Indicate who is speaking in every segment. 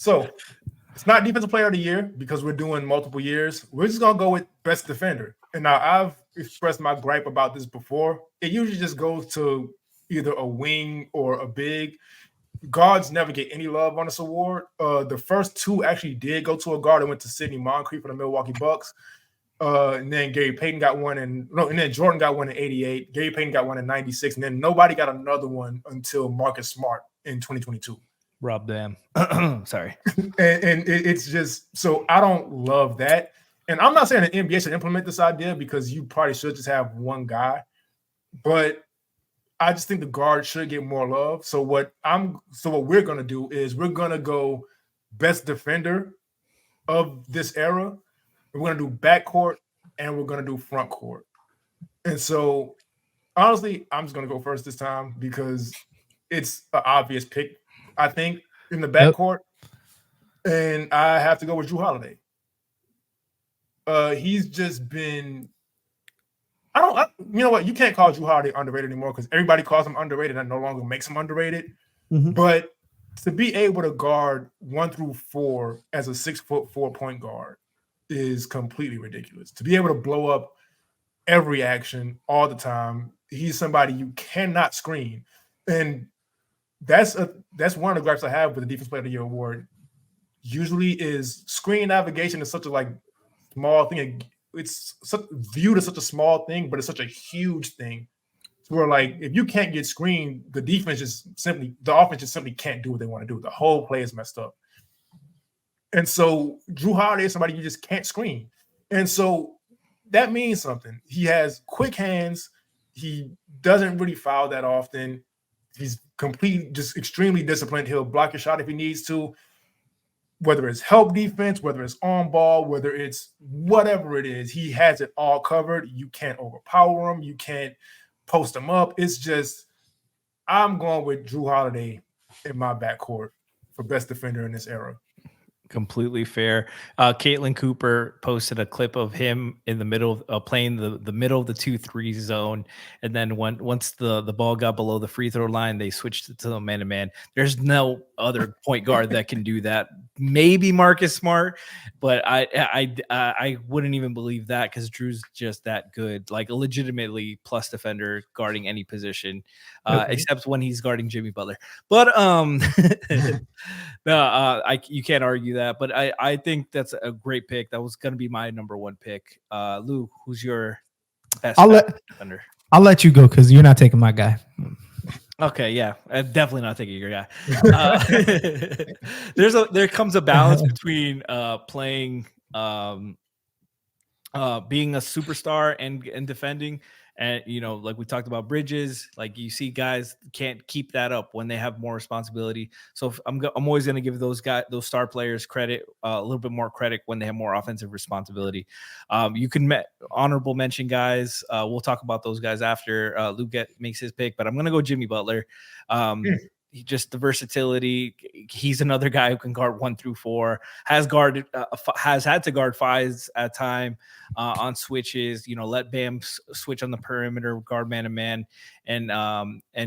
Speaker 1: So it's not defensive player of the year because we're doing multiple years. We're just gonna go with best defender. And now I've expressed my gripe about this before. It usually just goes to either a wing or a big. Guards never get any love on this award. The first two actually did go to a guard. It went to Sidney Moncrief for the Milwaukee Bucks. And then Gary Payton got one, and then Jordan got one in '88. Gary Payton got one in '96, and then nobody got another one until Marcus Smart in 2022.
Speaker 2: Rob Dam. Sorry.
Speaker 1: and it's just, so I don't love that. And I'm not saying the NBA should implement this idea because you probably should just have one guy, but I just think the guard should get more love. So what we're gonna do is we're gonna go best defender of this era. We're gonna do backcourt and we're gonna do front court. And so honestly, I'm just gonna go first this time because it's an obvious pick, I think, in the backcourt. And I have to go with Jrue Holiday. He's just been, you know what? You can't call Jrue Holiday underrated anymore because everybody calls him underrated and that no longer makes him underrated. Mm-hmm. But to be able to guard 1 through 4 as a 6'4" point guard is completely ridiculous. To be able to blow up every action all the time, he's somebody you cannot screen. And that's one of the gripes I have with the Defense Player of the Year award. Usually is screen navigation is such a small thing. It's viewed as such a small thing, but it's such a huge thing. So where if you can't get screened, the offense just simply can't do what they want to do. The whole play is messed up. And so Jrue Holiday is somebody you just can't screen. And so that means something. He has quick hands. He doesn't really foul that often. He's just extremely disciplined. He'll block your shot if he needs to. Whether it's help defense, whether it's on ball, whether it's whatever it is, he has it all covered. You can't overpower him. You can't post him up. It's just, I'm going with Jrue Holiday in my backcourt for best defender in this era.
Speaker 2: Completely fair. Caitlin Cooper posted a clip of him in the middle of playing the middle of the 2-3 zone. And then once the ball got below the free throw line, they switched it to the man-to-man. There's no other point guard that can do that. Maybe Marcus Smart, but I wouldn't even believe that because Drew's just that good, like a legitimately plus defender guarding any position, except when he's guarding Jimmy Butler. But you can't argue that. But I think that's a great pick. That was going to be my number one pick. Lou, who's your best defender?
Speaker 3: I'll let you go because you're not taking my guy.
Speaker 2: Okay, yeah, I'm definitely not taking your guy. There comes a balance between playing, being a superstar and defending. And, like we talked about Bridges, like you see guys can't keep that up when they have more responsibility. So I'm always going to give those star players credit, a little bit more credit when they have more offensive responsibility. You can honorable mention guys. We'll talk about those guys after Luke makes his pick, but I'm going to go Jimmy Butler. Just the versatility. He's another guy who can guard 1 through 4. Has had to guard 5s at time on switches. Let Bam switch on the perimeter, guard man to man, and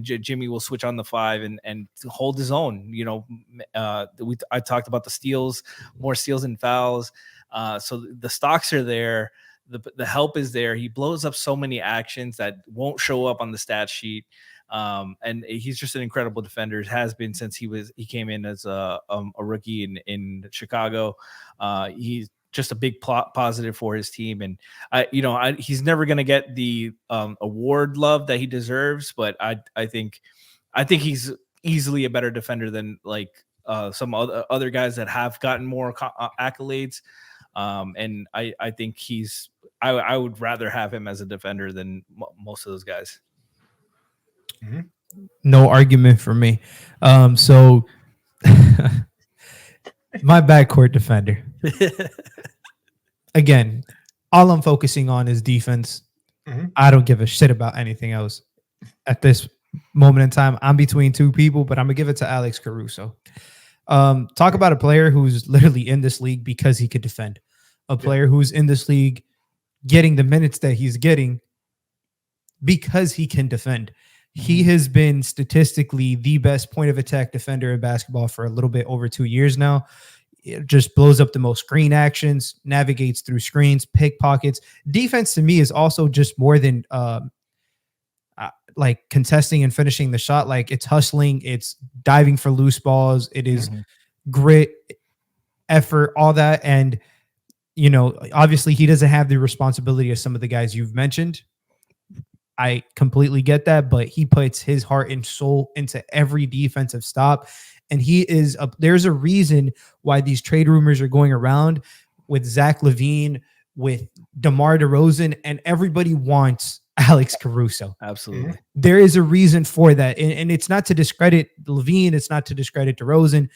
Speaker 2: Jimmy will switch on the 5 and hold his own. I talked about the steals, more steals and fouls. So the stocks are there. The help is there. He blows up so many actions that won't show up on the stat sheet. And he's just an incredible defender. Has been since he came in as a rookie in Chicago. He's just a big positive for his team, and he's never going to get the award love that he deserves. But I think he's easily a better defender than some other guys that have gotten more accolades. And I think I would rather have him as a defender than most of those guys.
Speaker 3: Mm-hmm. No argument for me. So my backcourt defender. Again, all I'm focusing on is defense. Mm-hmm. I don't give a shit about anything else at this moment in time. I'm between two people, but I'm gonna give it to Alex Caruso. Talk about a player who's literally in this league because he could defend. A player who's in this league getting the minutes that he's getting because he can defend. He has been statistically the best point of attack defender in basketball for a little bit over 2 years now. It just blows up the most screen actions, navigates through screens, pickpockets. Defense to me is also just more than like contesting and finishing the shot. Like it's hustling, it's diving for loose balls, it is grit, effort, all that. And obviously he doesn't have the responsibility of some of the guys you've mentioned. I completely get that, but he puts his heart and soul into every defensive stop. And there's a reason why these trade rumors are going around with Zach LaVine, with DeMar DeRozan, and everybody wants Alex Caruso.
Speaker 2: Absolutely.
Speaker 3: There is a reason for that. And it's not to discredit LaVine. It's not to discredit DeRozan.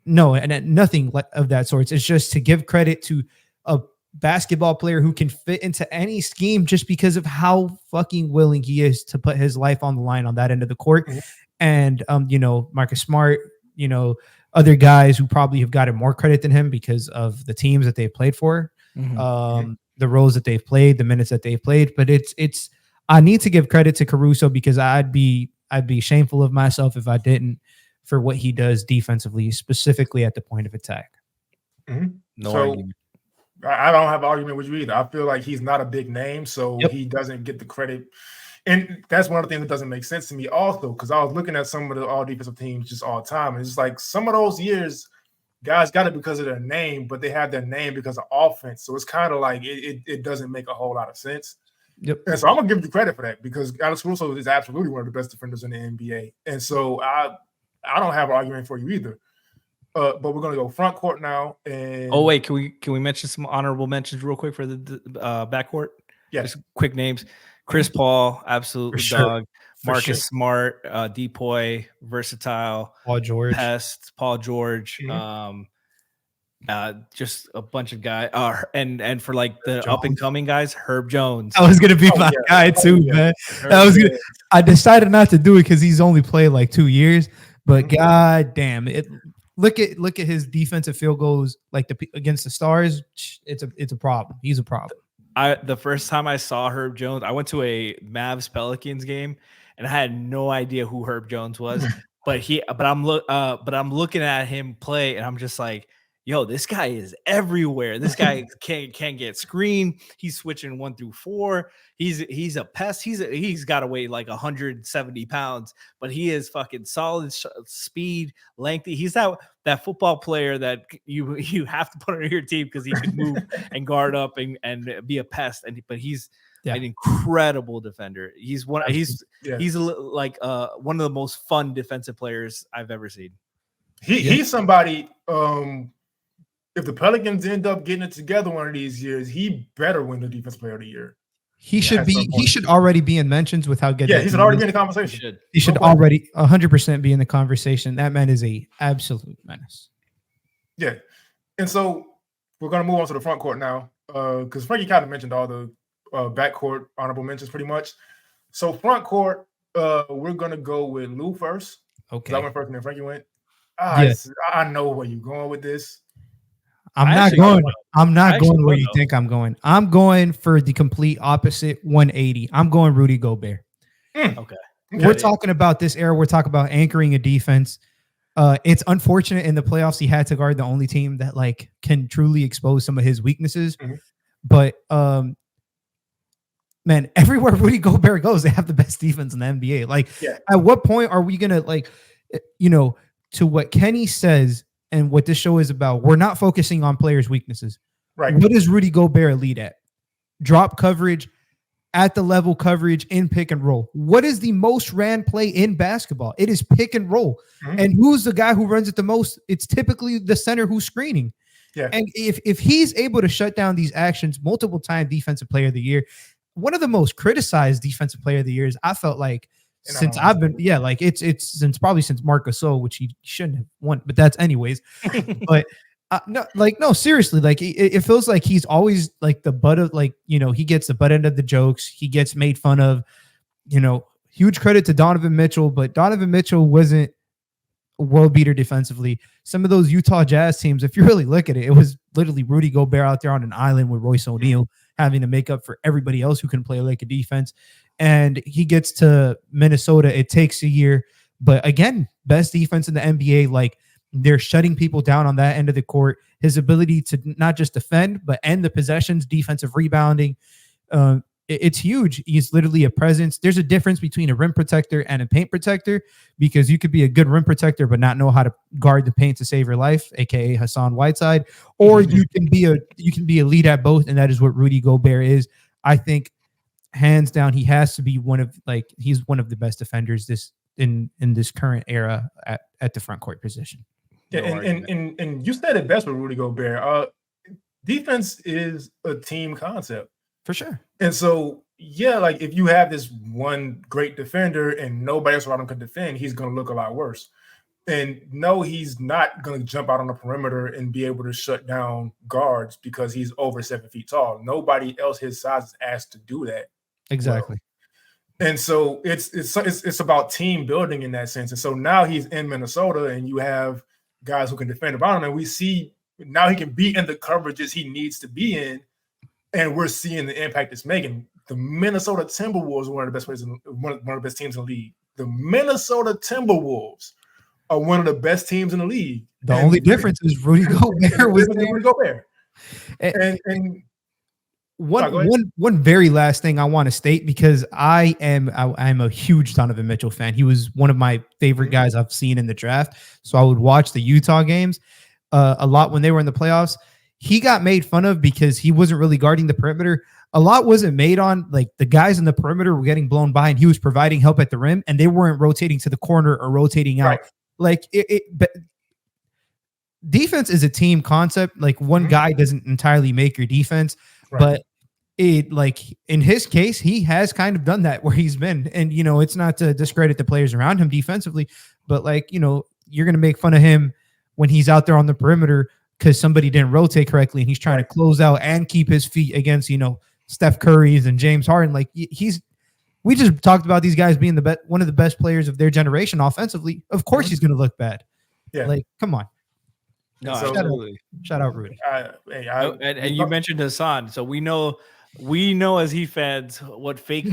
Speaker 3: No, and nothing of that sort. It's just to give credit to a basketball player who can fit into any scheme just because of how fucking willing he is to put his life on the line on that end of the court. And, Marcus Smart, other guys who probably have gotten more credit than him because of the teams that they've played for, the roles that they've played, the minutes that they've played. But I need to give credit to Caruso because I'd be shameful of myself if I didn't, for what he does defensively, specifically at the point of attack.
Speaker 2: No argument.
Speaker 1: I don't have an argument with you either. I feel like he's not a big name, so he doesn't get the credit. And that's one of the things that doesn't make sense to me also, because I was looking at some of the all-defensive teams just all the time. And it's like some of those years, guys got it because of their name, but they have their name because of offense. So it's kind of like it doesn't make a whole lot of sense. And so I'm going to give you credit for that because Alex Caruso is absolutely one of the best defenders in the NBA. And so I don't have an argument for you either. But we're gonna go front court now. And
Speaker 2: wait, can we mention some honorable mentions real quick for the backcourt?
Speaker 1: Yeah,
Speaker 2: just quick names: Chris Paul, absolute dog. Marcus Smart, Depoy, versatile.
Speaker 3: Paul George,
Speaker 2: Pest, Paul George. Just a bunch of guys. And for like the up and coming guys, Herb Jones.
Speaker 3: I was gonna be my guy too, man. I decided not to do it because he's only played like 2 years. But god damn it. Look at his defensive field goals like against the Stars. It's a problem. He's a problem.
Speaker 2: The first time I saw Herb Jones, I went to a Mavs Pelicans game and I had no idea who Herb Jones was. but I'm looking at him play and I'm just like, yo, this guy is everywhere. This guy can't get screened. He's switching 1 through 4. He's a pest. He's got to weigh like 170 pounds, but he is fucking solid speed, lengthy. He's that football player that you have to put on your team because he can move and guard up and be a pest. But he's an incredible defender. He's like one of the most fun defensive players I've ever seen.
Speaker 1: He's somebody. If the Pelicans end up getting it together one of these years, he better win the Defensive Player of the Year.
Speaker 3: He should already be in mentions with how good.
Speaker 1: Yeah, he should already be in the conversation.
Speaker 3: He should already 100% be in the conversation. That man is a absolute menace.
Speaker 1: Yeah, and so we're gonna move on to the front court now, because Frankie kind of mentioned all the backcourt honorable mentions pretty much. So front court, we're gonna go with Lou first.
Speaker 3: Okay,
Speaker 1: I went first and then Frankie went. I know where you're going with this.
Speaker 3: I'm not going where you think I'm going. I'm going for the complete opposite 180. I'm going Rudy Gobert.
Speaker 2: Okay.
Speaker 3: We're talking about this era. We're talking about anchoring a defense. It's unfortunate in the playoffs he had to guard the only team that like can truly expose some of his weaknesses. But man, everywhere Rudy Gobert goes, they have the best defense in the NBA. Like, at what point are we gonna to what Kenny says? And what this show is about, we're not focusing on players' weaknesses.
Speaker 1: Right.
Speaker 3: What is Rudy Gobert elite at? Drop coverage, at the level coverage, in pick and roll. What is the most ran play in basketball? It is pick and roll. And who's the guy who runs it the most? It's typically the center who's screening.
Speaker 1: Yeah.
Speaker 3: And if he's able to shut down these actions multiple times, Defensive Player of the Year, one of the most criticized Defensive Player of the Years, I felt like, since I've been, it's since Marc Gasol, which he shouldn't have won, but that's anyways. But no, seriously, like it feels like he's always like the butt of he gets the butt end of the jokes. He gets made fun of. Huge credit to Donovan Mitchell, but Donovan Mitchell wasn't a world beater defensively. Some of those Utah Jazz teams, if you really look at it, it was literally Rudy Gobert out there on an island with Royce O'Neal having to make up for everybody else who can play like a defense. and he gets to Minnesota. It takes a year, but again, best defense in the NBA. Like, they're shutting people down on that end of the court. His ability to not just defend, but end the possessions, defensive rebounding. It's huge. He's literally a presence. There's a difference between a rim protector and a paint protector, because you could be a good rim protector but not know how to guard the paint to save your life, aka Hassan Whiteside, or you can be a lead at both, and that is what Rudy Gobert is. I think hands down he has to be he's one of the best defenders in this current era at the front court position.
Speaker 1: Yeah, and you said it best with Rudy Gobert. Defense is a team concept.
Speaker 3: For sure.
Speaker 1: And so, yeah, like if you have this one great defender and nobody else around him can defend, he's going to look a lot worse. And no, he's not going to jump out on the perimeter and be able to shut down guards because he's over 7 feet tall. Nobody else his size is asked to do that.
Speaker 3: Exactly.
Speaker 1: Well. And so it's about team building in that sense. And so now he's in Minnesota and you have guys who can defend around him. And we see now he can be in the coverages he needs to be in. And we're seeing the impact it's making. The Minnesota Timberwolves are one of the best players, one of the best teams in the league. The Minnesota Timberwolves are one of the best teams in the league.
Speaker 3: The only difference is Rudy Gobert was there.
Speaker 1: Rudy Gobert. And
Speaker 3: one very last thing I want to state, because I'm a huge Donovan Mitchell fan. He was one of my favorite guys I've seen in the draft. So I would watch the Utah games a lot when they were in the playoffs. He got made fun of because he wasn't really guarding the perimeter. A lot wasn't made on, like, the guys in the perimeter were getting blown by and he was providing help at the rim and they weren't rotating to the corner or rotating out.
Speaker 1: Right.
Speaker 3: Like but defense is a team concept. Like, one guy doesn't entirely make your defense, but in his case, he has kind of done that where he's been. And, it's not to discredit the players around him defensively, but you're going to make fun of him when he's out there on the perimeter because somebody didn't rotate correctly and he's trying to close out and keep his feet against, Steph Curry's and James Harden. Like, we just talked about these guys being one of the best players of their generation offensively. Of course he's going to look bad. Yeah. Like, come on.
Speaker 2: No, absolutely.
Speaker 3: Shout out Rudy.
Speaker 2: And you mentioned Hassan. So we know as Heat fans what fake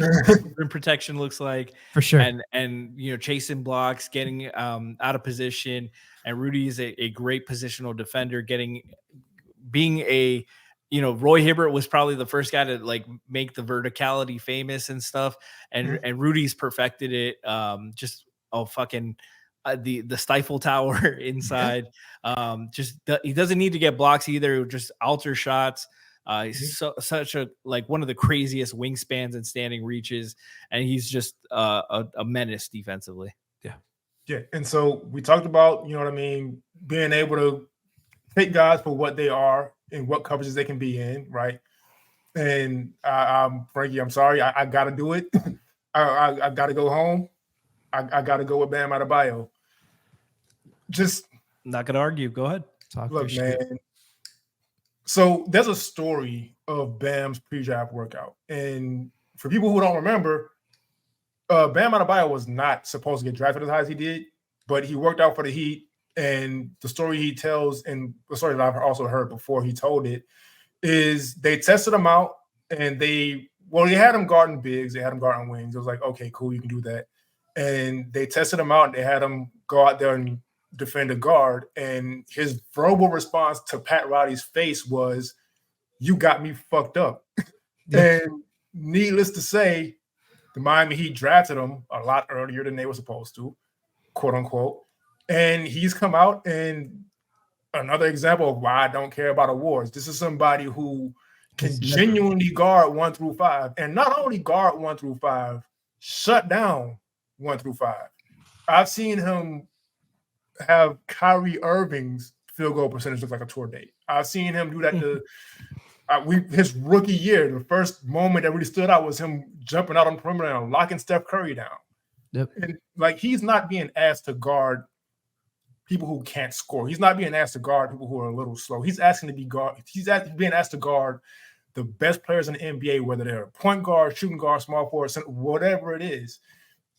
Speaker 2: rim protection looks like. For sure. And chasing blocks, getting out of position. And Rudy is a great positional defender, being a, Roy Hibbert was probably the first guy to make the verticality famous and stuff. And Rudy's perfected it. The Stifle Tower inside. He doesn't need to get blocks either. Just alter shots. He's such a one of the craziest wingspans and standing reaches. And he's just a menace defensively.
Speaker 1: Yeah, and so we talked about, being able to take guys for what they are and what coverages they can be in, right? And Frankie, I'm sorry, I got to do it. I got to go home. I got to go with Bam Adebayo. Just
Speaker 2: not going to argue. Go ahead.
Speaker 1: Look, man. So there's a story of Bam's pre-draft workout, and for people who don't remember, Bam Adebayo was not supposed to get drafted as high as he did, but he worked out for the Heat. And the story he tells, and the story that I've also heard before he told it, is they tested him out and they had him guarding bigs, they had him guarding wings. It was like, okay, cool, you can do that. And they tested him out and they had him go out there and defend a guard. And his verbal response to Pat Riley's face was, "You got me fucked up." And needless to say, the Miami Heat drafted him a lot earlier than they were supposed to, quote unquote. And he's come out, and another example of why I don't care about awards. This is somebody who can genuinely guard 1 through 5, and not only guard 1 through 5, shut down 1 through 5. I've seen him have Kyrie Irving's field goal percentage look like a tour date. I've seen him do that to his rookie year. The first moment that really stood out was him jumping out on the perimeter and locking Steph Curry down. Yep. And he's not being asked to guard people who can't score. He's not being asked to guard people who are a little slow. He's asking to be guard. He's being asked to guard the best players in the NBA, whether they're a point guard, shooting guard, small forward, center, whatever it is.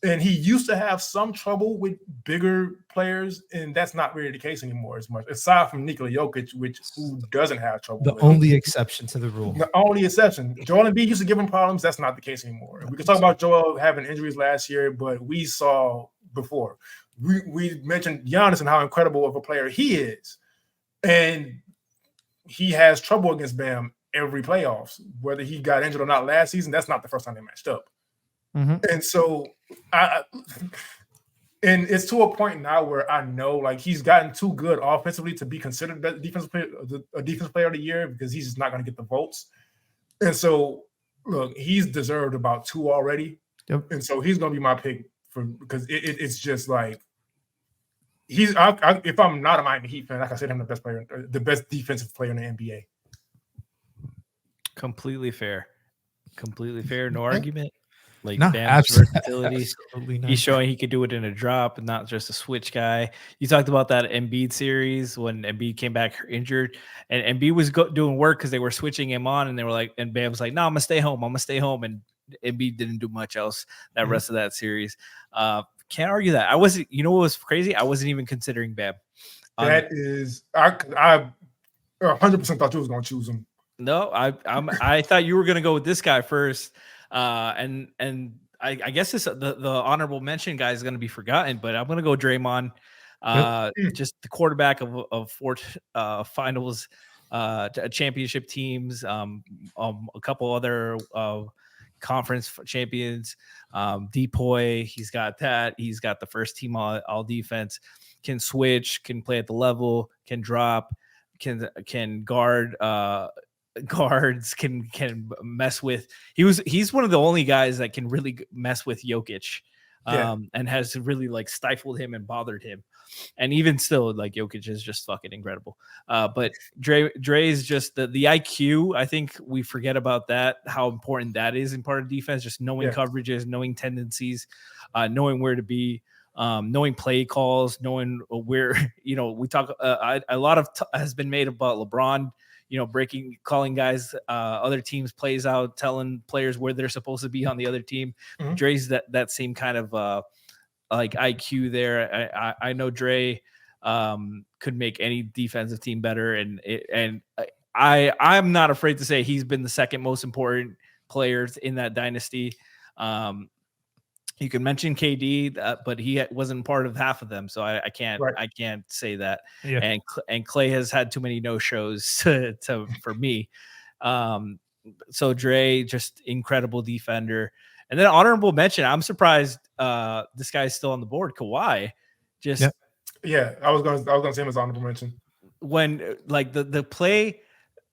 Speaker 1: And he used to have some trouble with bigger players, and that's not really the case anymore as much. Aside from Nikola Jokic, who doesn't have trouble.
Speaker 3: The only exception to the rule.
Speaker 1: The only exception. Joel Embiid used to give him problems. That's not the case anymore. We can talk about Joel having injuries last year, but we saw before. We mentioned Giannis and how incredible of a player he is. And he has trouble against Bam every playoffs. Whether he got injured or not last season, that's not the first time they matched up. Mm-hmm. And so and it's to a point now where I know like he's gotten too good offensively to be considered a defensive player of the year because he's just not going to get the votes. And so look, he's deserved about 2 already. Yep. And so he's going to be my pick because it's just like if I'm not a Miami Heat fan, like I said, I'm the best defensive player in the NBA.
Speaker 2: Completely fair. No argument. Like
Speaker 3: no,
Speaker 2: Bam's versatility. He's showing he could do it in a drop and not just a switch guy. You talked about that Embiid series when Embiid came back injured, and Embiid was doing work because they were switching him on, and they were like, and Bam was like, "No, I'm gonna stay home. And Embiid didn't do much else that rest of that series. Can't argue that. I wasn't. You know what was crazy? I wasn't even considering Bam.
Speaker 1: That is, I 100% thought you was gonna choose him.
Speaker 2: No, I thought you were gonna go with this guy first. And I guess the honorable mention guy is going to be forgotten, but I'm going to go Draymond, just the quarterback of 4 finals, championship teams, a couple other conference champions, Depoy. He's got that. He's got the first team all defense, can switch, can play at the level, can drop, can guard. Guards can mess with. He's one of the only guys that can really mess with Jokic, and has really like stifled him and bothered him. And even still, like Jokic is just fucking incredible. But Dre is just the IQ. I think we forget about that, how important that is in part of defense. Just knowing coverages, knowing tendencies, knowing where to be. Knowing play calls, knowing where we talk. A lot has been made about LeBron. Calling guys, other teams plays out, telling players where they're supposed to be on the other team. Mm-hmm. Dre's that same kind of like IQ there. I know Dre could make any defensive team better, and I'm not afraid to say he's been the second most important players in that dynasty. You can mention KD, but he wasn't part of half of them, so I can't say that. Yeah. And Clay has had too many no-shows for me. So Dre, just incredible defender. And then honorable mention. I'm surprised this guy's still on the board. Kawhi, just
Speaker 1: I was gonna say him as honorable mention.
Speaker 2: When like the play.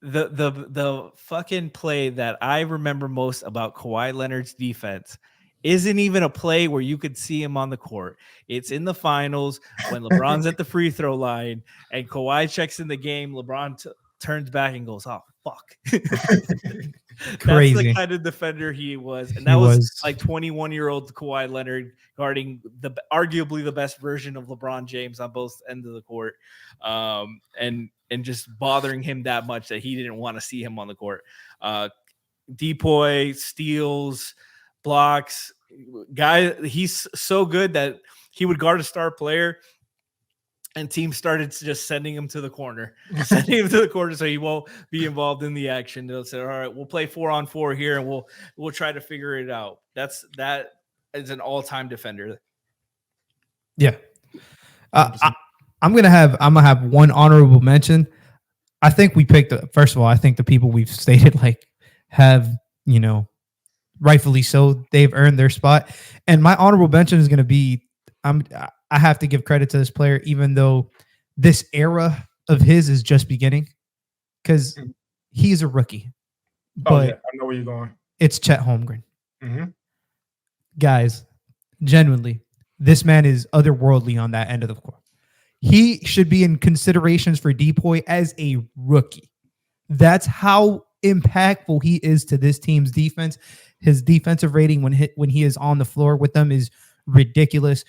Speaker 2: The fucking play that I remember most about Kawhi Leonard's defense isn't even a play where you could see him on the court. It's in the finals when LeBron's at the free throw line and Kawhi checks in the game. LeBron turns back and goes, "Oh, fuck."
Speaker 3: Crazy.
Speaker 2: That's the kind of defender he was. And that was like 21-year-old Kawhi Leonard guarding arguably the best version of LeBron James on both ends of the court. And just bothering him that much that he didn't want to see him on the court. Depoy, steals, blocks, guy. He's so good that he would guard a star player and teams started just sending him to the corner, so he won't be involved in the action. They'll say, all right, we'll play 4-on-4 here and we'll try to figure it out. That is an all-time defender.
Speaker 3: Yeah. I'm gonna have one honorable mention. I think we picked first of all, I think the people we've stated like have, rightfully so, they've earned their spot. And my honorable mention is going to be, I have to give credit to this player, even though this era of his is just beginning, because he's a rookie. But
Speaker 1: I know where you're going.
Speaker 3: It's Chet Holmgren.
Speaker 1: Mm-hmm.
Speaker 3: Guys, genuinely, this man is otherworldly on that end of the court. He should be in considerations for Depoy as a rookie. That's how impactful he is to this team's defense. His defensive rating when he is on the floor with them is ridiculous.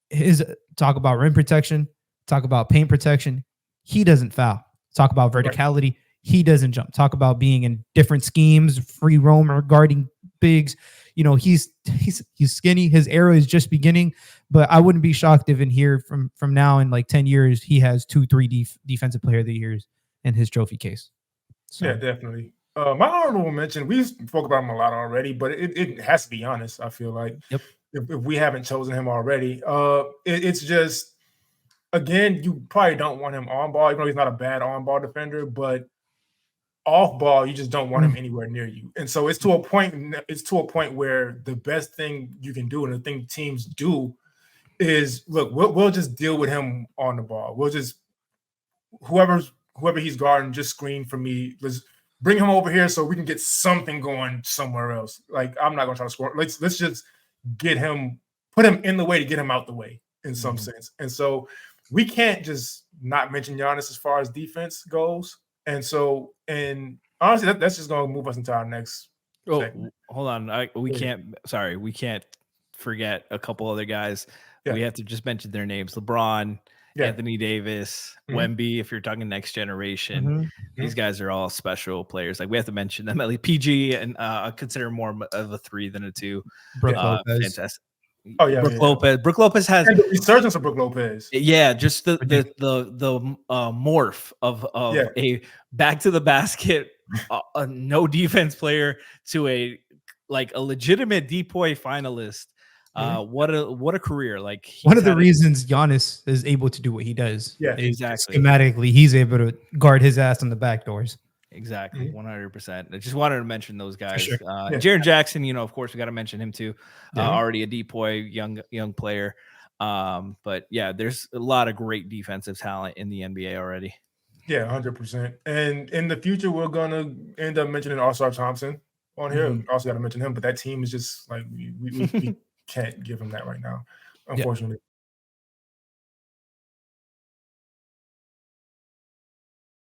Speaker 3: His talk about rim protection, talk about paint protection. He doesn't foul. Talk about verticality. Right. He doesn't jump. Talk about being in different schemes, free roamer, guarding bigs. you know, he's skinny. His era is just beginning, but I wouldn't be shocked if in here from now in like 10 years he has 2-3 defensive player of the years in his trophy case. So.
Speaker 1: Yeah, definitely. My honorable mention, we spoke about him a lot already, but it has to be Giannis. I feel like if we haven't chosen him already, it's just, again, you probably don't want him on ball, even though he's not a bad on ball defender, but off ball, you just don't want him anywhere near you. And so it's to a point where the best thing you can do, and the thing teams do, is look, we'll just deal with him on the ball. We'll just whoever he's guarding, just screen for me. Let's bring him over here so we can get something going somewhere else. Like, I'm not gonna try to score. Let's just get him, put him in the way to get him out the way in some sense. And so we can't just not mention Giannis as far as defense goes. And so, and honestly, that's just gonna move us into our next segment.
Speaker 2: Hold on. We can't forget a couple other guys. Yeah. We have to just mention their names. LeBron, Anthony Davis, Wemby, if you're talking next generation. These guys are all special players. Like, we have to mention them. At least PG, and I consider more of a 3 than a 2.
Speaker 3: Brook Lopez.
Speaker 2: Fantastic.
Speaker 1: Brook
Speaker 2: Lopez. Brook Lopez has
Speaker 1: the resurgence of Brook Lopez.
Speaker 2: Yeah, just the morph of a back to the basket, a no defense player to a legitimate DPOY finalist. What a career! Like,
Speaker 3: one of the reasons Giannis is able to do what he does.
Speaker 2: Yeah, exactly.
Speaker 3: Schematically, he's able to guard his ass on the back doors.
Speaker 2: Exactly, 100%. I just wanted to mention those guys.
Speaker 3: Sure.
Speaker 2: Jaren Jackson, of course, we got to mention him too. Already a DPOY young player. But yeah, there's a lot of great defensive talent in the NBA already.
Speaker 1: Yeah, 100%. And in the future, we're gonna end up mentioning All-Star Thompson on here. We also got to mention him, but that team is just like we can't give him that right now, unfortunately.